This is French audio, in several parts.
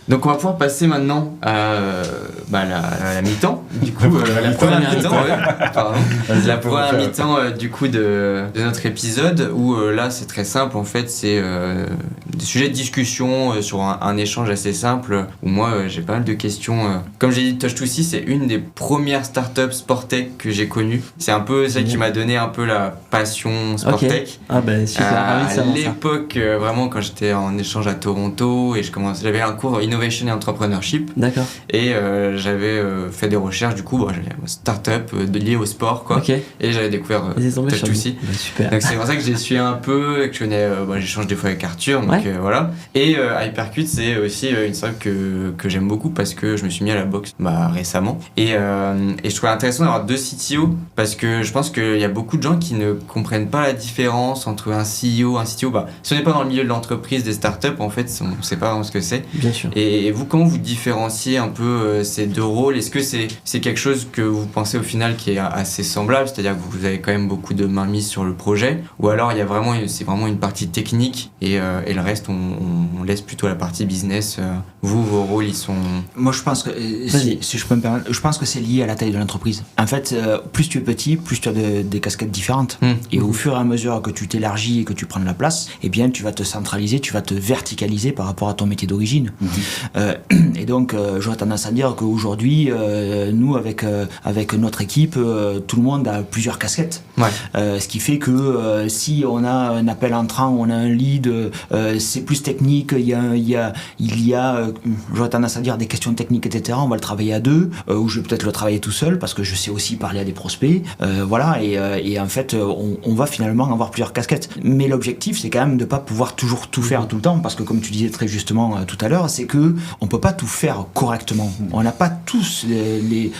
Donc on va pouvoir passer maintenant à la mi-temps, du coup, la première mi-temps, pardon. La première mi-temps du coup de notre épisode où là c'est très simple en fait, c'est des sujets de discussion sur un échange assez simple où moi j'ai pas mal de questions. Comme j'ai dit, Touch2C c'est une des premières startups Sportech que j'ai connues. C'est un peu celle qui m'a donné un peu la passion Sportech. Ah ben super, ravi de savoir ça. À l'époque, vraiment quand j'étais en échange à Toronto et j'avais un cours Innovation et Entrepreneurship. D'accord. Et j'avais fait des recherches du coup, j'avais une start-up liée au sport quoi. Okay. Et j'avais découvert Touch2C. Super. Donc c'est pour ça que j'ai suivi un peu, que je connais, j'échange des fois avec Arthur, donc voilà. Et Hypercute c'est aussi une startup que j'aime beaucoup parce que je me suis mis à la boxe récemment. Et je trouvais intéressant d'avoir deux CTO parce que je pense qu'il y a beaucoup de gens qui ne comprennent pas la différence entre un CEO, un CTO. Si on n'est pas dans le milieu de l'entreprise, des startups, en fait, on ne sait pas vraiment ce que c'est. Bien sûr. Et vous, comment vous différenciez un peu ces deux rôles ? Est-ce que c'est quelque chose que vous pensez au final qui est assez semblable, c'est-à-dire que vous avez quand même beaucoup de mainmise sur le projet, ou alors c'est vraiment une partie technique et le reste on laisse plutôt la partie business. Vos rôles ils sont... Moi je pense que si je peux me permettre, je pense que c'est lié à la taille de l'entreprise. En fait, plus tu es petit, plus tu as des casquettes différentes. Et au fur et à mesure que tu t'élargis et que tu prends de la place, eh bien tu vas te centraliser, tu vas te verticaliser par rapport à ton métier d'origine. Et donc j'aurais tendance à dire qu'aujourd'hui nous avec notre équipe, tout le monde a plusieurs casquettes. Ce qui fait que si on a un appel entrant, on a un lead, c'est plus technique, il y a j'aurais tendance à dire des questions techniques, etc. On va le travailler à deux, ou je vais peut-être le travailler tout seul parce que je sais aussi parler à des prospects. Et en fait on va finalement avoir plusieurs casquettes. Mais l'objectif c'est quand même de pas pouvoir toujours tout faire tout le temps, parce que comme tu disais très justement tout à l'heure, c'est que on peut pas tout faire correctement. On n'a pas tous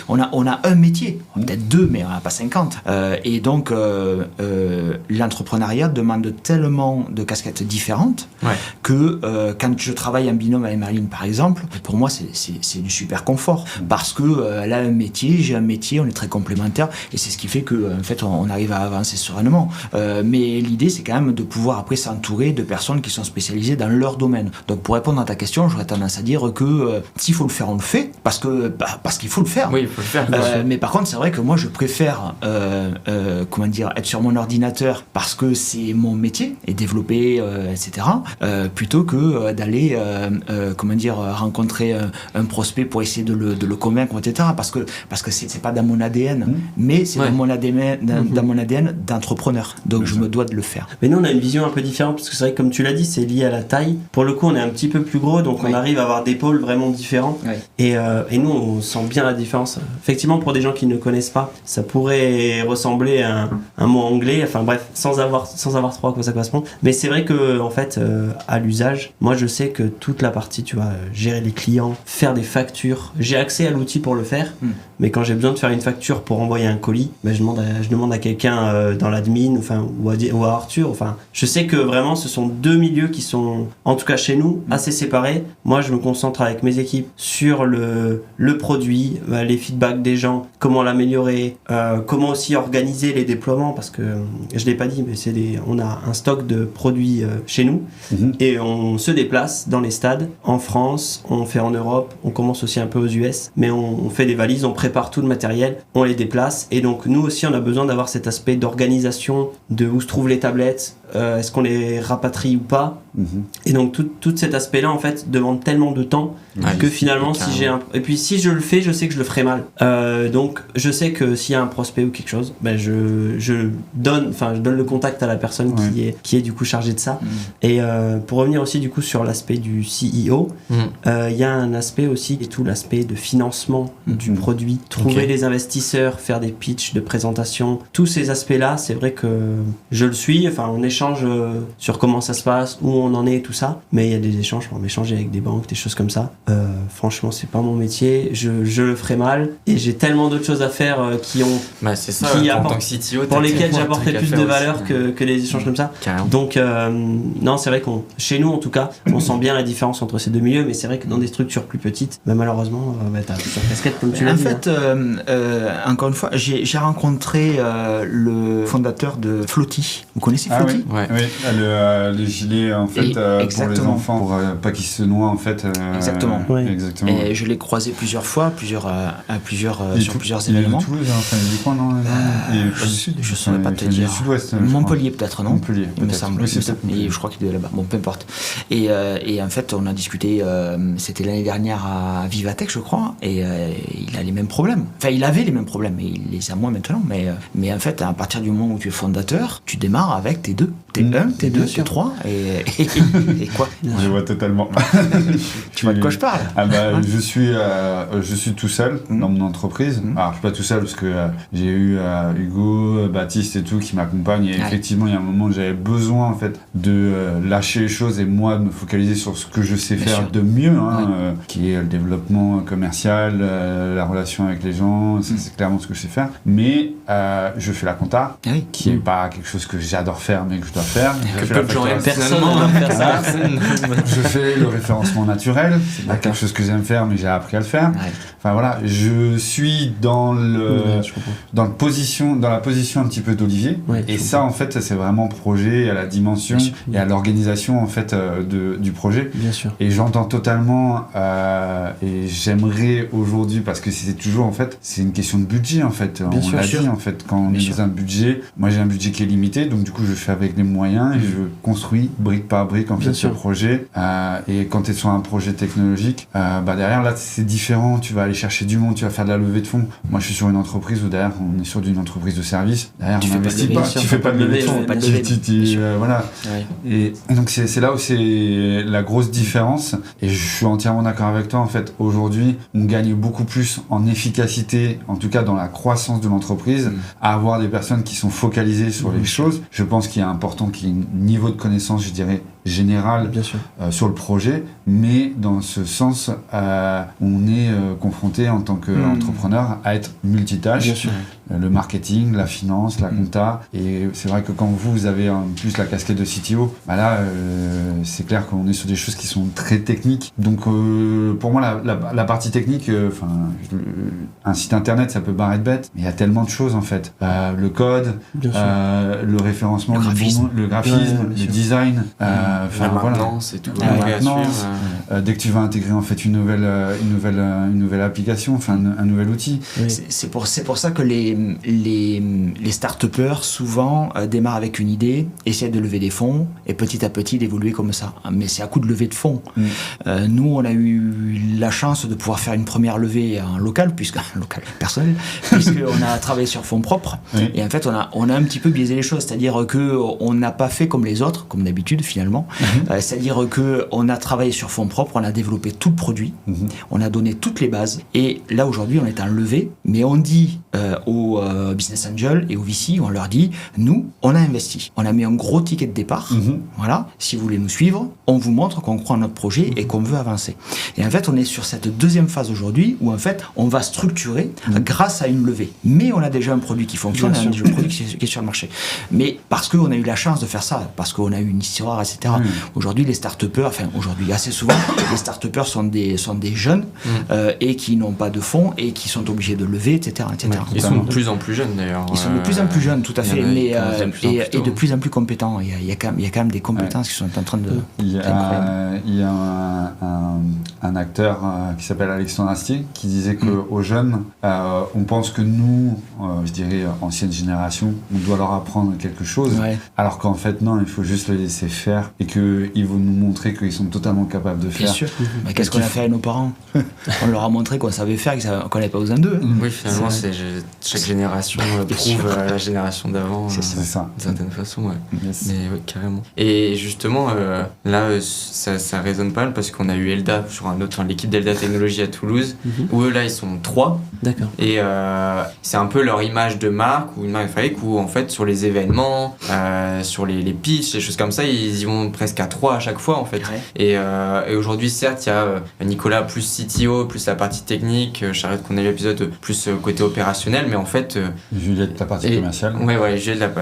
on a un métier, peut-être deux, mais on n'a pas 50. Et donc l'entrepreneuriat demande tellement de casquettes différentes que quand je travaille en binôme avec Marilyn par exemple, pour moi c'est du super confort, parce que elle a un métier, j'ai un métier, on est très complémentaires, et c'est ce qui fait que en fait on arrive à avancer sereinement. Mais l'idée c'est quand même de pouvoir après s'entourer de personnes qui sont spécialisées dans leur domaine. Donc pour répondre à ta question, j'aurais tendance à dire que s'il faut le faire, on le fait, parce qu'il faut le faire. Oui, il faut le faire. Mais par contre, c'est vrai que moi, je préfère, être sur mon ordinateur parce que c'est mon métier et développer, etc. Plutôt que d'aller, rencontrer un prospect pour essayer de le convaincre, etc. Parce que c'est pas dans mon ADN, mais c'est dans mon ADN d'entrepreneur. Donc je me dois de le faire. Mais nous, on a une vision un peu différente, parce que c'est vrai que comme tu l'as dit, c'est lié à la taille. Pour le coup, on est un petit peu plus gros, donc on arrive à avoir des pôles vraiment différents. Et nous, on sent bien la différence. Effectivement, pour des gens qui ne connaissent pas, ça pourrait ressembler à un mot anglais, enfin bref, sans avoir trop à quoi ça correspond. Mais c'est vrai que en fait, à l'usage, moi je sais que toute la partie, tu vois, gérer les clients, faire des factures, j'ai accès à l'outil pour le faire. Mais quand j'ai besoin de faire une facture pour envoyer un colis, je demande à quelqu'un dans l'admin, ou à Arthur. Enfin, je sais que vraiment, ce sont deux milieux qui sont, en tout cas chez nous, assez séparés. Moi, je me concentre avec mes équipes sur le produit, les feedbacks des gens, comment l'améliorer, comment aussi organiser les déploiements, parce que je l'ai pas dit, mais on a un stock de produits chez nous et on se déplace dans les stades en France, on fait en Europe, on commence aussi un peu aux US, mais on fait des valises, on prépare tout le matériel, on les déplace, et donc nous aussi on a besoin d'avoir cet aspect d'organisation, de où se trouvent les tablettes, est-ce qu'on les rapatrie ou pas. Et donc tout cet aspect là en fait demande tellement de temps que finalement et puis si je le fais, je sais que je le ferai mal, donc je sais que s'il y a un prospect ou quelque chose, je donne le contact à la personne qui est du coup chargée de ça. Et pour revenir aussi du coup sur l'aspect du CEO, il y a un aspect aussi, et tout l'aspect de financement du produit, trouver les investisseurs, faire des pitchs de présentation, tous ces aspects là, c'est vrai que je le suis, on échange sur comment ça se passe, où on en est, tout ça, mais il y a des échanges, on échange avec des banques, des choses comme ça. Franchement, c'est pas mon métier, je le ferai mal, et j'ai tellement d'autres choses à faire c'est ça, en tant que CTO, pour lesquelles j'apporterai plus de valeur que les échanges comme ça. Donc non, c'est vrai chez nous en tout cas, on sent bien la différence entre ces deux milieux, mais c'est vrai que dans des structures plus petites, malheureusement, t'as plusieurs casquettes comme tu l'as dit. En fait, fait, encore une fois, j'ai rencontré le fondateur de Flotti. Vous connaissez Flotti? Oui, les gilets en fait pour les enfants, pour pas qu'ils se noient en fait. Exactement. Exactement. Et je l'ai croisé plusieurs fois, sur plusieurs il est événements. de Toulouse, enfin, il est du coin, non? Je ne saurais pas te dire. Montpellier peut-être, non? Montpellier, il me semble. Oui, Et je crois qu'il est là-bas. Bon, peu importe. Et en fait, on a discuté. C'était l'année dernière à Vivatech, je crois. Et il a les mêmes problèmes. Enfin, il avait les mêmes problèmes. Et il les a moins maintenant. Mais en fait, à partir du moment où tu es fondateur, tu démarres avec tes 2. T'es 1, t'es 2, t'es 3. Et quoi? Je vois totalement. Tu vois de quoi je parle? Je suis tout seul dans mon entreprise. Alors, je suis pas tout seul parce que j'ai eu Hugo, Baptiste et tout qui m'accompagnent. Et effectivement, il y a un moment où j'avais besoin en fait de lâcher les choses et moi de me focaliser sur ce que je sais faire de mieux, qui est le développement commercial, la relation avec les gens. C'est clairement ce que je sais faire. Mais je fais la compta, qui est pas quelque chose que j'adore faire, mais que je dois faire. Que peu de gens aiment personne. Je fais le référencement naturel. C'est pas quelque chose que j'aime faire, mais j'ai appris à le faire. Enfin voilà, je suis dans la position un petit peu d'Olivier. Et ça, en fait, ça c'est vraiment projet à la dimension et à l'organisation en fait du projet. Bien sûr. Et j'entends totalement et j'aimerais aujourd'hui, parce que c'est toujours en fait, c'est une question de budget en fait. On l'a dit en fait, quand on est dans un budget, moi j'ai un budget qui est limité, donc du coup je fais avec les moyens et je construis brique par brique en fait ce projet. Et quand tu es sur un projet technologique, derrière là c'est différent, tu vas aller chercher du monde, tu vas faire de la levée de fonds. Moi je suis sur une entreprise où derrière on est sur une entreprise de service, derrière on n'investit pas, tu fais pas de levée de fonds, voilà. Et donc c'est là où c'est la grosse différence, et je suis entièrement d'accord avec toi en fait. Aujourd'hui on gagne beaucoup plus en efficacité, en tout cas dans la croissance de l'entreprise, à avoir des personnes qui sont focalisées sur les choses. Je pense qu'il est important qu'il y ait un niveau de connaissance, je dirais, général sur le projet, mais dans ce sens on est confronté en tant qu'entrepreneur à être multitâche, le marketing, la finance, la compta, et c'est vrai que quand vous avez en plus la casquette de CTO, là c'est clair qu'on est sur des choses qui sont très techniques, donc pour moi la partie technique, un site internet ça peut paraître bête, mais il y a tellement de choses en fait, le code, le référencement, le graphisme, le design, la maintenance et tout, dès que tu vas intégrer en fait une nouvelle application, un nouvel outil. C'est pour ça que les start-upers souvent démarrent avec une idée, essaient de lever des fonds et petit à petit d'évoluer comme ça. Mais c'est à coup de lever de fonds. Nous, on a eu la chance de pouvoir faire une première levée en local, personnel, puisqu'on a travaillé sur fonds propres. Et en fait, on a un petit peu biaisé les choses, c'est-à-dire qu'on n'a pas fait comme les autres, comme d'habitude finalement. C'est-à-dire qu'on a travaillé sur fonds propres, on a développé tout le produit, on a donné toutes les bases. Et là, aujourd'hui, on est en levée, mais on dit aux business angels et aux VC, on leur dit, nous, on a investi. On a mis un gros ticket de départ. Voilà. Si vous voulez nous suivre, on vous montre qu'on croit en notre projet et qu'on veut avancer. Et en fait, on est sur cette deuxième phase aujourd'hui où, en fait, on va structurer grâce à une levée. Mais on a déjà un produit qui fonctionne, un produit qui est sur le marché. Mais parce qu'on a eu la chance de faire ça, parce qu'on a eu une histoire, etc. Aujourd'hui, les start-upers, assez souvent, les start-upers sont des jeunes et qui n'ont pas de fonds et qui sont obligés de lever, etc. Ils sont de plus en plus jeunes d'ailleurs. Ils sont de plus en plus jeunes, tout à fait, et de plus en plus compétents. Il y a quand même des compétences qui sont en train de... Il y a un acteur qui s'appelle Alexandre Astier qui disait qu'aux jeunes, on pense que nous, je dirais ancienne génération, on doit leur apprendre quelque chose, alors qu'en fait non, il faut juste les laisser faire et qu'ils vont nous montrer qu'ils sont totalement capables de faire. Bien sûr. Mais qu'est-ce qu'on a fait à nos parents? On leur a montré qu'on savait faire, qu'on n'avait pas besoin d'eux. Oui, finalement, chaque génération prouve à la génération d'avant. C'est ça. D'une certaine façon, Yes. Mais oui, carrément. Et justement, là, ça résonne pas mal parce qu'on a eu Elda sur l'équipe d'Elda Technologies à Toulouse, où eux, là, ils sont 3. D'accord. Et c'est un peu leur image de marque ou une marque de fabrique où, en fait, sur les événements, sur les pitchs, les choses comme ça, ils y vont monte presque à 3 à chaque fois en fait. Et aujourd'hui, certes, il y a Nicolas plus CTO, plus la partie technique, Charlotte qu'on a eu l'épisode plus côté opérationnel, mais en fait... Juliette, la partie commerciale. Ouais, Juliette,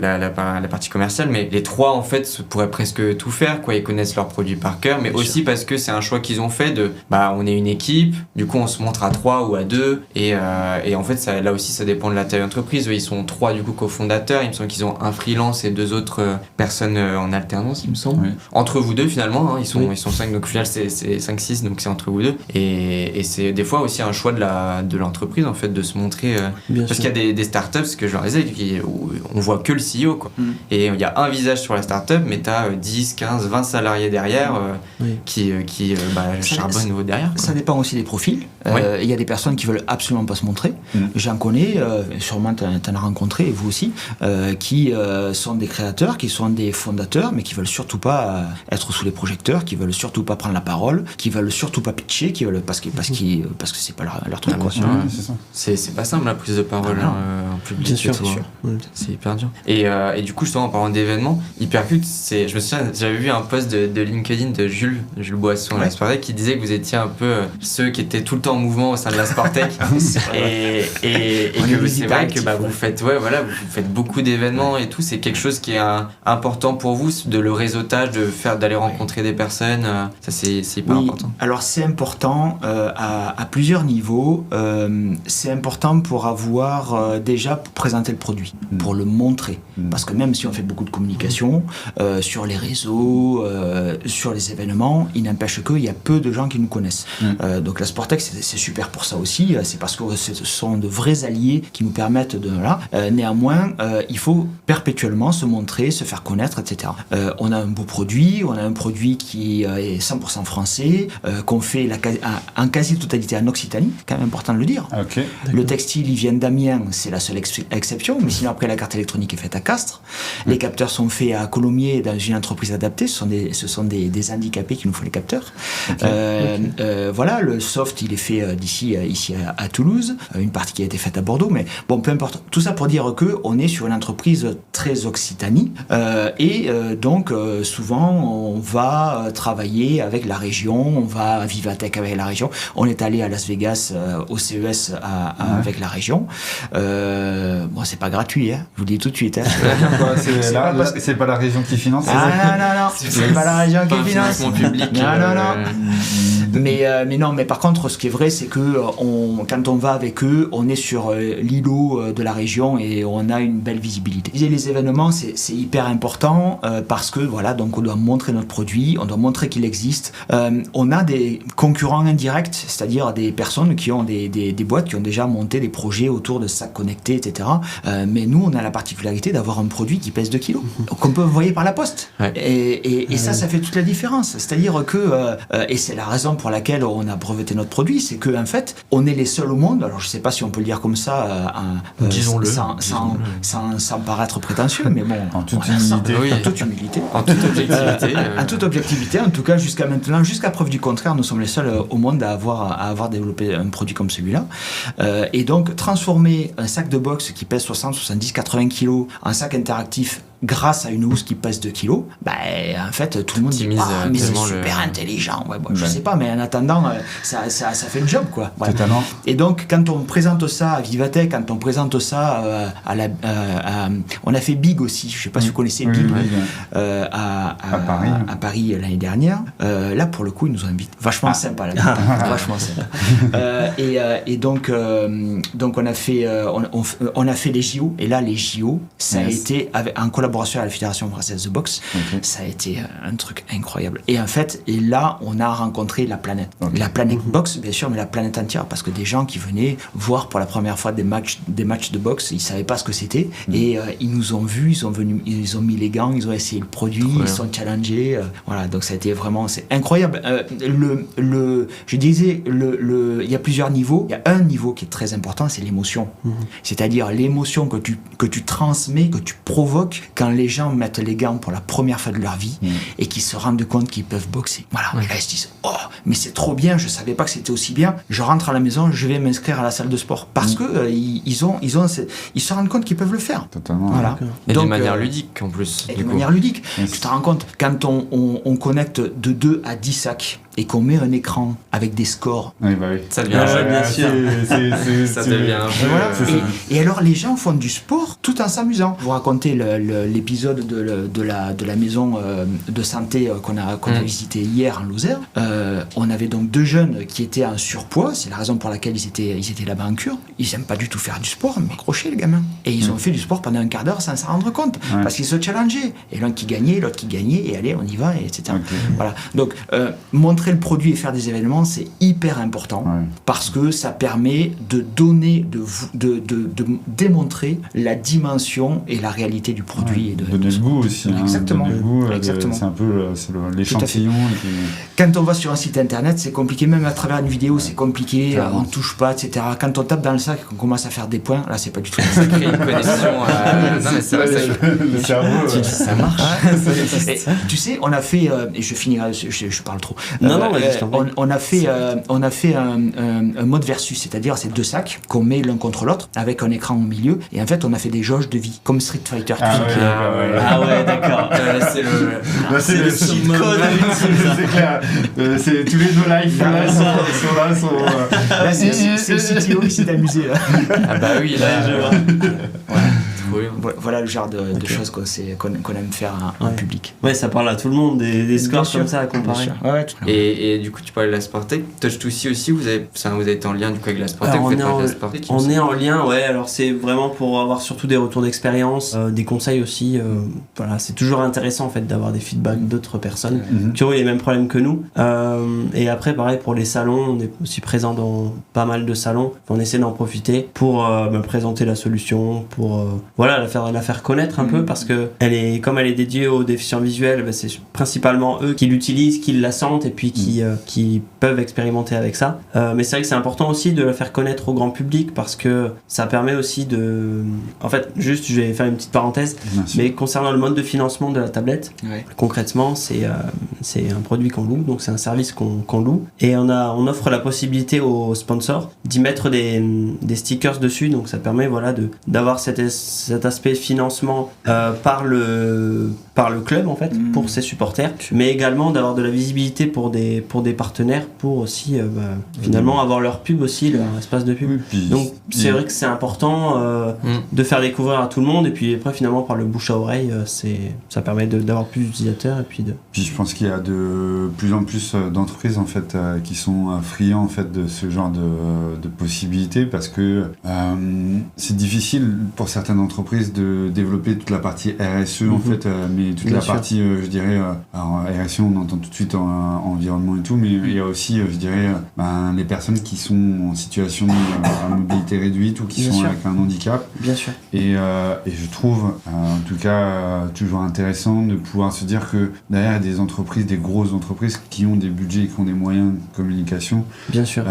la partie commerciale, mais les 3 en fait pourraient presque tout faire, quoi. Ils connaissent leurs produits par cœur, mais aussi parce que c'est un choix qu'ils ont fait de, on est une équipe, du coup on se montre à 3 ou à 2, et en fait ça, là aussi ça dépend de la taille d'entreprise. Ils sont 3 du coup cofondateurs, il me semble qu'ils ont un freelance et 2 autres personnes en alternance, il me semble. Entre vous deux finalement, hein, ils sont 5, donc au final c'est 5-6, donc c'est entre vous deux, et c'est des fois aussi un choix de l'entreprise en fait de se montrer, parce qu'il y a des startups, ce que je leur disais, où on voit que le CEO, quoi. Et il y a un visage sur la startup, mais t'as 10, 15, 20 salariés derrière qui charbonnent derrière, quoi. Ça dépend aussi des profils. Il y a des personnes qui veulent absolument pas se montrer. J'en connais, sûrement t'en as rencontré, et vous aussi, qui sont des créateurs, qui sont des fondateurs, mais qui veulent surtout pas être sous les projecteurs, qui veulent surtout pas prendre la parole, qui veulent surtout pas pitcher, qui veulent parce que c'est pas leur truc, quoi. C'est pas simple la prise de parole en public. Bien sûr, c'est hyper dur. Et du coup, justement, en parlant d'événements, Hypercute, je me souviens, j'avais vu un post de LinkedIn de Jules Boisson, la Sportec, qui disait que vous étiez un peu ceux qui étaient tout le temps en mouvement au sein de la Sportec. et que c'est vrai que vous faites beaucoup d'événements et tout. C'est quelque chose qui est important pour vous, de le réseautage, d'aller rencontrer des personnes. Ça, c'est hyper important. Alors, c'est important à plusieurs niveaux. C'est important pour avoir déjà pour présenter le produit, pour le montrer. Parce que même si on fait beaucoup de communication sur les réseaux, sur les événements, il n'empêche qu'il y a peu de gens qui nous connaissent. Donc la Sportec, c'est super pour ça aussi. C'est parce que ce sont de vrais alliés qui nous permettent de... Néanmoins, il faut perpétuellement se montrer, se faire connaître, etc. On a un beau produit, on a un produit qui est 100% français, qu'on fait en quasi-totalité en Occitanie, quand même important de le dire. Okay. Le textile, il vient d'Amiens, c'est la seule exception, mais sinon après la carte électronique est faite à Castres. Les capteurs sont faits à Colomiers dans une entreprise adaptée, ce sont des handicapés qui nous font les capteurs. Voilà, le soft il est fait ici à Toulouse, une partie qui a été faite à Bordeaux, mais bon, peu importe. Tout ça pour dire que on est sur une entreprise très Occitanie, donc souvent on va travailler avec la région, on va à Vivatech avec la région, on est allé à Las Vegas au CES avec la région. Bon, c'est pas gratuit, hein, je vous le dis tout de suite. Hein. C'est pas la région qui finance. Non, c'est pas la région qui finance. Public. Non. Mais par contre, ce qui est vrai, c'est que quand on va avec eux, on est sur l'îlot de la région et on a une belle visibilité. Les événements, c'est hyper important parce que voilà, donc on doit montrer notre produit, on doit montrer qu'il existe. On a des concurrents indirects, c'est-à-dire des personnes qui ont des boîtes qui ont déjà monté des projets autour de sacs connectés, etc. Mais nous, on a la particularité d'avoir un produit qui pèse 2 kilos, qu'on peut envoyer par la poste. Et ça fait toute la différence. C'est-à-dire que, et c'est la raison pour laquelle on a breveté notre produit, c'est qu'en fait, on est les seuls au monde, alors je sais pas si on peut le dire comme ça, disons-le, sans paraître prétentieux, mais bon, en toute humilité. En toute objectivité. En toute objectivité, en tout cas jusqu'à maintenant, jusqu'à preuve du contraire, nous sommes les seuls au monde à avoir développé un produit comme celui-là. Et donc, transformer un sac de boxe qui pèse 60, 70, 80 kilos en sac interactif grâce à une housse qui pèse 2 kilos, en fait, tout le monde dit mais c'est super intelligent. Je sais pas, mais en attendant, ça fait le job, quoi. Ouais. Totalement. Et donc, quand on présente ça à Vivatech, quand on présente ça on a fait Big aussi, je sais pas si vous connaissez Big, à Paris l'année dernière. Là, pour le coup, ils nous ont invités. Vachement sympa, là. Vachement sympa. Et donc on a fait les JO, et là, les JO, ça a été en collaboration à la Fédération française de boxe. Ça a été un truc incroyable. Et en fait, là, on a rencontré la planète. La planète boxe, bien sûr, mais la planète entière, parce que des gens qui venaient voir pour la première fois des matchs de boxe, ils savaient pas ce que c'était, et ils nous ont vus, ils ont mis les gants, ils ont essayé le produit, ils sont challengés. Voilà, donc ça a été vraiment, c'est incroyable. Je disais, il y a plusieurs niveaux. Il y a un niveau qui est très important, c'est l'émotion. C'est-à-dire l'émotion que tu transmets, que tu provoques quand les gens mettent les gants pour la première fois de leur vie et qu'ils se rendent compte qu'ils peuvent boxer. Voilà. Et là, ils se disent, oh, mais c'est trop bien, je savais pas que c'était aussi bien. Je rentre à la maison, je vais m'inscrire à la salle de sport. Parce que ils se rendent compte qu'ils peuvent le faire. Totalement. Voilà. Et de manière ludique, en plus. Et de manière ludique. Tu te rends compte, quand on connecte de 2 à 10 sacs, et qu'on met un écran avec des scores, ça devient un jeu, bien sûr. Ça devient un jeu. Voilà. Et alors les gens font du sport tout en s'amusant. Vous racontez l'épisode de la maison de santé qu'on a visité hier en Lozère. On avait donc 2 jeunes qui étaient en surpoids, c'est la raison pour laquelle ils étaient là-bas en cure. Ils n'aiment pas du tout faire du sport, mais accrochés les gamins. Et ils ont fait du sport pendant un quart d'heure sans s'en rendre compte, parce qu'ils se challengeaient. Et l'un qui gagnait, l'autre qui gagnait, et allez, on y va, etc. Voilà. Donc montrer le produit et faire des événements, c'est hyper important parce que ça permet de donner, de démontrer la dimension et la réalité du produit. Et donner le goût aussi. Exactement. Donner le goût, Exactement. C'est un peu l'échantillon. Quand on va sur un site internet, c'est compliqué, même à travers une vidéo, c'est compliqué, on ne touche pas, etc. Quand on tape dans le sac et qu'on commence à faire des points, là, c'est pas du tout ça. Crée une connexion. Non, mais c'est vrai, le cerveau. Ça marche. Et, tu sais, on a fait, et je finirai, je parle trop. On a fait un mode versus, c'est-à-dire ces 2 sacs qu'on met l'un contre l'autre avec un écran au milieu, et en fait on a fait des jauges de vie comme Street Fighter. Ah ouais, d'accord. C'est le cheat code. C'est clair. C'est tous les no life sont là. Là c'est le CTO qui s'est amusé là. Ah bah oui, là je vois. Voilà le genre de choses qu'on aime faire en public. Ouais, ça parle à tout le monde, des scores comme ça à comparer. Et du coup, tu parlais de la Sportec. Touch2C aussi, vous avez été en lien du coup avec la Sportec. On est en lien, ouais. Alors c'est vraiment pour avoir surtout des retours d'expérience, des conseils aussi. Voilà, c'est toujours intéressant en fait d'avoir des feedbacks d'autres personnes qui ont eu les mêmes problèmes que nous. Et après, pareil pour les salons, on est aussi présent dans pas mal de salons. On essaie d'en profiter pour présenter la solution, pour la faire connaître un peu, parce que comme elle est dédiée aux déficients visuels, c'est principalement eux qui l'utilisent, qui la sentent et puis qui peuvent expérimenter avec ça. Mais c'est vrai que c'est important aussi de la faire connaître au grand public, parce que ça permet aussi de... En fait, juste, je vais faire une petite parenthèse, mais concernant le mode de financement de la tablette, concrètement, c'est un produit qu'on loue, donc c'est un service qu'on loue, et on offre la possibilité aux sponsors d'y mettre des stickers dessus, donc ça permet d'avoir cet aspect financement par le club en fait, pour ses supporters, mais également d'avoir de la visibilité pour des partenaires, pour aussi finalement avoir leur pub aussi, leur espace de pub. Donc c'est vrai que c'est important de faire découvrir à tout le monde, et puis après finalement par le bouche à oreille, ça permet d'avoir plus d'utilisateurs, et puis je pense qu'il y a de plus en plus d'entreprises en fait qui sont friands en fait de ce genre de possibilités, parce que c'est difficile pour certaines entreprises de développer toute la partie RSE en fait, mais toute la partie je dirais, alors RSE on entend tout de suite environnement et tout, mais il y a aussi je dirais les personnes qui sont en situation à mobilité réduite ou qui sont avec un handicap. Bien sûr. Et je trouve en tout cas toujours intéressant de pouvoir se dire que derrière des entreprises, des grosses entreprises qui ont des budgets et qui ont des moyens de communication. Bien sûr.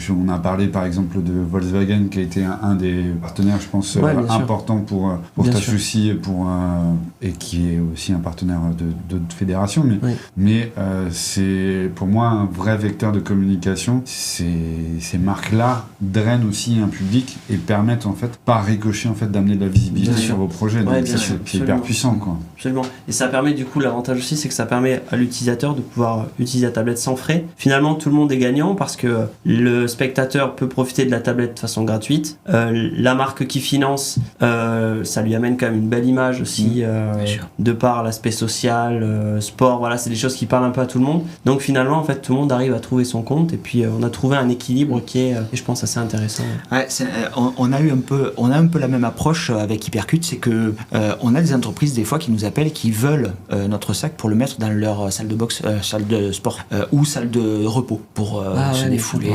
On a parlé par exemple de Volkswagen qui a été un des partenaires je pense important pour Touch2C et qui est aussi un partenaire d'autres fédérations, mais c'est pour moi un vrai vecteur de communication. Ces marques-là drainent aussi un public et permettent en fait par ricochet en fait d'amener de la visibilité sur vos projets. Donc c'est hyper puissant quoi. Absolument. Et ça permet du coup, l'avantage aussi, c'est que ça permet à l'utilisateur de pouvoir utiliser la tablette sans frais. Finalement, tout le monde est gagnant parce que le spectateur peut profiter de la tablette de façon gratuite. La marque qui finance, ça lui amène quand même une belle image aussi, de par l'aspect social, sport, voilà, c'est des choses qui parlent un peu à tout le monde. Donc finalement, en fait, tout le monde arrive à trouver son compte, et puis on a trouvé un équilibre qui est, je pense, assez intéressant. Ouais, on a un peu la même approche avec Hypercute, c'est que on a des entreprises des fois qui nous appellent, qui veulent notre sac pour le mettre dans leur salle de boxe, salle de sport ou salle de repos pour se défouler,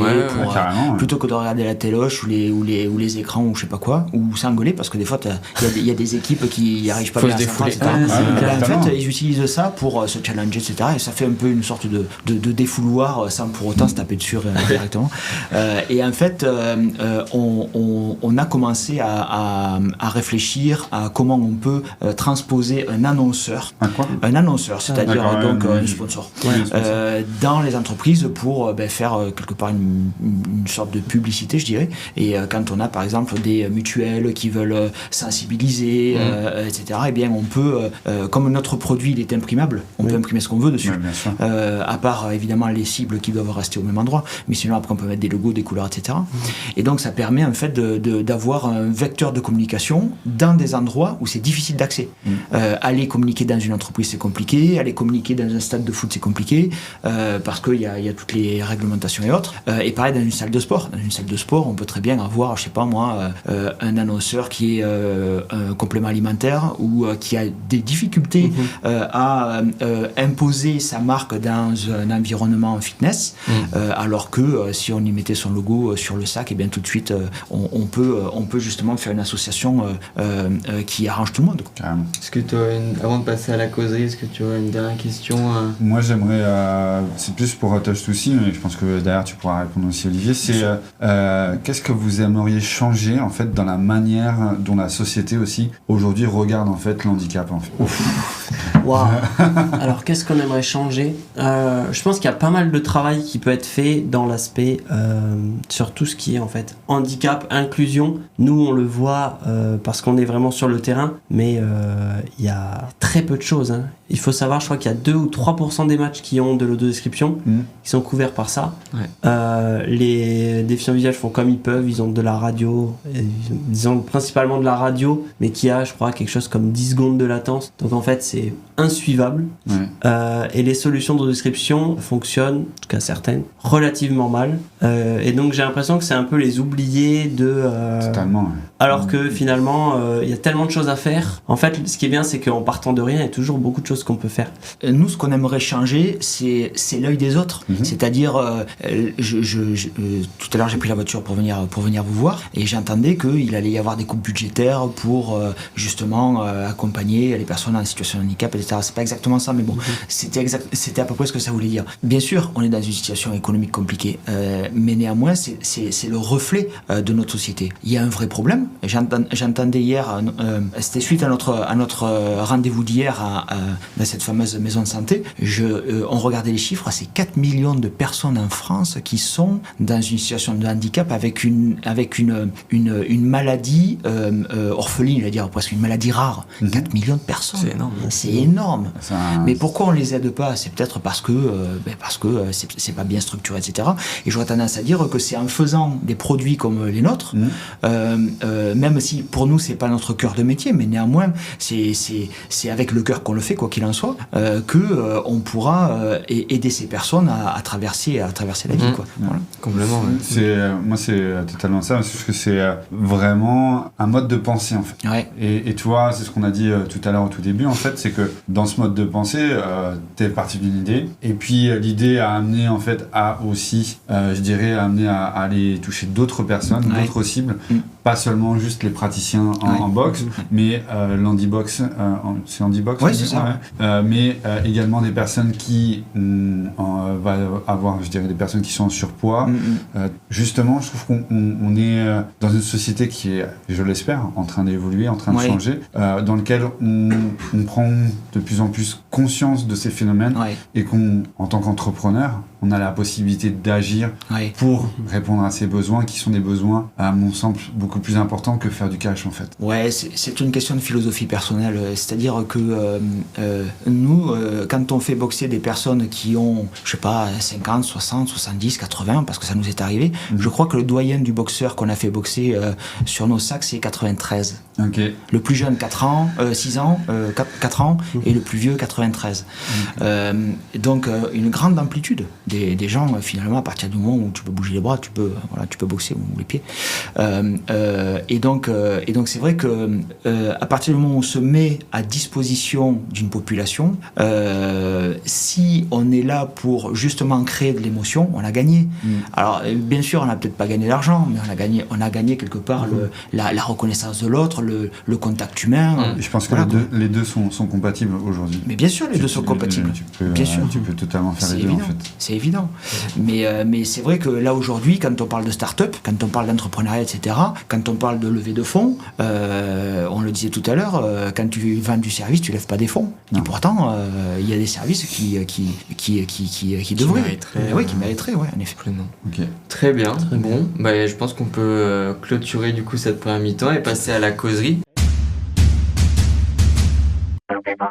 plutôt que de regarder la téloche ou les écrans ou je sais pas quoi, ou s'engueuler, parce que des fois t'as il y a des équipes qui n'y arrivent pas bien à s'entraîner, etc. En fait, ils utilisent ça pour se challenger, etc. Et ça fait un peu une sorte de défouloir sans pour autant se taper dessus directement. Et en fait, on a commencé à réfléchir à comment on peut transposer un annonceur. Un annonceur, c'est-à-dire donc un sponsor. Dans les entreprises pour faire quelque part une sorte de publicité, je dirais. Et quand on a par exemple des mutuelles qui veulent sensibiliser, etc., eh bien on peut, comme notre produit il est imprimable, on peut imprimer ce qu'on veut dessus. À part évidemment les cibles qui doivent rester au même endroit, mais sinon après on peut mettre des logos, des couleurs, etc. Et donc ça permet en fait d'avoir un vecteur de communication dans des endroits où c'est difficile d'accès. Aller communiquer dans une entreprise c'est compliqué, aller communiquer dans un stade de foot c'est compliqué, parce qu'il y a toutes les réglementations et autres. Et pareil dans une salle de sport. Dans une salle de sport, on peut très bien avoir, je sais pas moi, un annonceur qui est un complément alimentaire ou qui a des difficultés à imposer sa marque dans un environnement fitness, alors que si on y mettait son logo sur le sac, et bien tout de suite on peut justement faire une association qui arrange tout le monde. Carrément. Est-ce que avant de passer à la causerie, est-ce que tu as une dernière question Moi j'aimerais, c'est plus pour Touch2C, mais je pense que derrière tu pourras répondre aussi Olivier, c'est qu'est-ce que vous aimeriez changer en fait dans la manière dont la société aussi aujourd'hui regarde en fait le handicap en fait. Wow. Alors qu'est-ce qu'on aimerait changer? Je pense qu'il y a pas mal de travail qui peut être fait dans l'aspect sur tout ce qui est en fait handicap, inclusion. Nous on le voit parce qu'on est vraiment sur le terrain, mais il y a très peu de choses. Il faut savoir, je crois qu'il y a 2 ou 3% des matchs qui ont de l'audiodescription qui sont couverts par ça. Les déficients visuels font comme ils peuvent, ils ont de la radio, ils ont principalement de la radio, mais qui a, je crois, quelque chose comme 10 secondes de latence. Donc en fait, c'est insuivable. Et les solutions d'audiodescription fonctionnent, en tout cas certaines, relativement mal. Et donc j'ai l'impression que c'est un peu les oubliés de... Totalement. Alors que finalement, il y a tellement de choses à faire. En fait, ce qui est bien, c'est qu'en partant de rien, il y a toujours beaucoup de choses qu'on peut faire. Nous, ce qu'on aimerait changer, c'est l'œil des autres. C'est-à-dire, tout à l'heure, j'ai pris la voiture pour venir vous voir, et j'entendais qu'il allait y avoir des coupes budgétaires pour justement accompagner les personnes en situation de handicap, etc. C'est pas exactement ça, mais bon, c'était à peu près ce que ça voulait dire. Bien sûr, on est dans une situation économique compliquée, mais néanmoins, c'est le reflet de notre société. Il y a un vrai problème. J'entendais hier, c'était suite à notre rendez-vous d'hier dans cette fameuse maison de santé, on regardait les chiffres, c'est 4 millions de personnes en France qui sont dans une situation de handicap avec une maladie orpheline, je veux dire presque une maladie rare. 4 millions de personnes. C'est énorme. Mais pourquoi on les aide pas? C'est peut-être parce que c'est pas bien structuré, etc. Et j'aurais tendance à dire que c'est en faisant des produits comme les nôtres, même si pour nous c'est pas notre cœur de métier, mais néanmoins c'est avec le cœur qu'on le fait, quoi qu'il en soit, que on pourra aider ces personnes à traverser la vie, quoi. Voilà. Complètement. Moi c'est totalement ça, parce que c'est vraiment un mode de pensée en fait. Et tu vois, c'est ce qu'on a dit tout à l'heure au tout début en fait, c'est que dans ce mode de pensée, t'es parti d'une idée, et puis l'idée a amené en fait à aussi, je dirais, amené à aller toucher d'autres personnes, d'autres cibles, pas seulement juste les praticiens en boxe, mais l'handibox, c'est handibox, c'est ça. Mais également des personnes qui va avoir, je dirais, des personnes qui sont en surpoids. Justement, je trouve qu'on est dans une société qui est, je l'espère, en train d'évoluer, en train de changer, dans lequel on prend de plus en plus conscience de ces phénomènes, et qu'en tant qu'entrepreneur, on a la possibilité d'agir pour répondre à ces besoins qui sont des besoins, à mon sens, beaucoup plus importants que faire du cash en fait. C'est une question de philosophie personnelle, c'est-à-dire que nous, quand on fait boxer des personnes qui ont, je sais pas, 50, 60, 70, 80, parce que ça nous est arrivé, je crois que le doyen du boxeur qu'on a fait boxer sur nos sacs, c'est 93. Le plus jeune, 6 ans, 4 ans, et le plus vieux, 93. Donc, une grande amplitude des gens, finalement, à partir du moment où tu peux bouger les bras, tu peux boxer, ou les pieds. Et donc c'est vrai que à partir du moment où on se met à disposition d'une population, si on est là pour justement créer de l'émotion, on a gagné. Alors bien sûr, on n'a peut-être pas gagné l'argent, mais on a gagné quelque part la reconnaissance de l'autre, le contact humain. Je pense que les deux sont compatibles aujourd'hui. Mais bien sûr, les deux sont compatibles. Bien sûr. Tu peux totalement faire les deux, en fait. C'est évident. Mais c'est vrai que là, aujourd'hui, quand on parle de start-up, quand on parle d'entrepreneuriat, etc., quand on parle de levée de fonds, on le disait tout à l'heure, quand tu vends du service, tu lèves pas des fonds. Non. Et pourtant, il y a des services qui devraient. Qui mériteraient, en effet. Okay. Très bien. Je pense qu'on peut clôturer du coup cette première mi-temps et passer à la causerie.